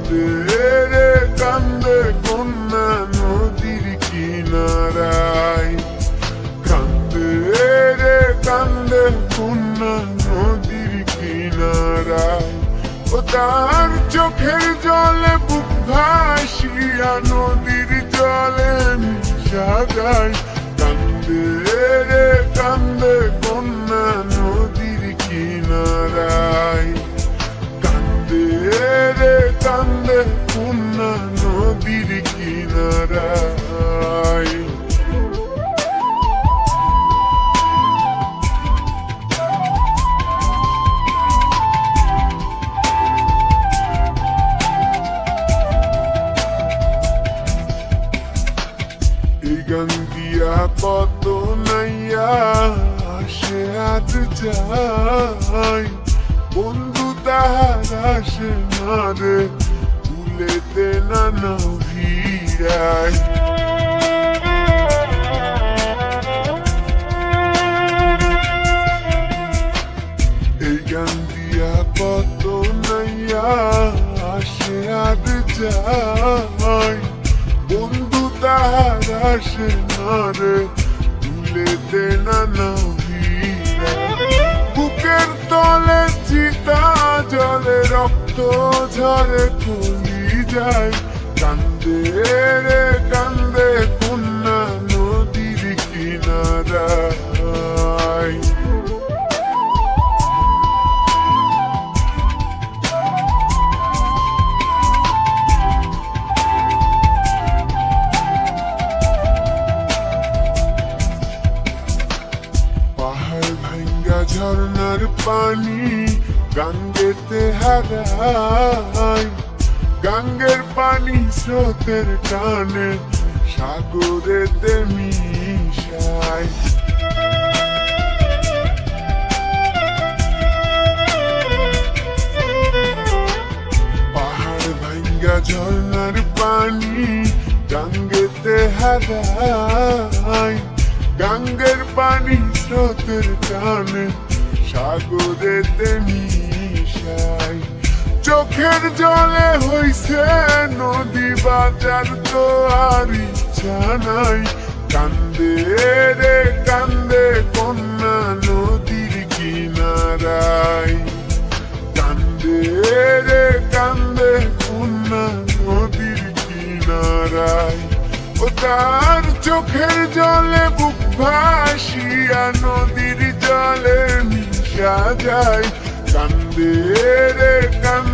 কান্দে রে কান্দে কন্যা নদীর কিনারায়, কান্দে রে কান্দে কন্যা নদীর কিনারায়। ও তার চোখের জলে বুক ভাসিয়া নদীর জলে মিশা যায়, কান্দে রে কান্দে কন্যা নদীর কিনারায়, কান্দে রে কান্দে কন্যা নদীর কিনারায়। এই গান দিয়া কত নাইয়া আসে আজ যায়, বন্ধু তাহার আসে না রে ভুলেতে নানা ভিড়ায়। এই গান দিয়া কত নাইয়া আসে আজ যায়, বন্ধু তাহার আসে না রে ভুলেতে নানা ভিড়ায়। বুকের তলে চিতা জলে রক্ত ঝরে কলি যায়, কান্দে রে কান্দে কন্যা নদীর কিনারায়। ঝর্ণার পানি গাঙ্গেতে হারায়, গাঙ্গের পানি স্রোতের টানে সাগরেতে মিশায়। পাহাড় ভাঙ্গা ঝর্ণার পানি গাঙ্গেতে হারায়, গাঙ্গের পানি স্রোতের টানে সাগরেতে মিশায়। চোখের জলে হইছে নদী বাজার তো আর ইচ্ছা নাই, কান্দে রে কান্দে কন্যা নদীর কিনারায়, কান্দে রে কান্দে কন্যা নদীর কিনারায়। ও তার চোখের জলে বুক ভাসিয়া নদীর জলে মিশা যায়, কান্দে রে কান্দে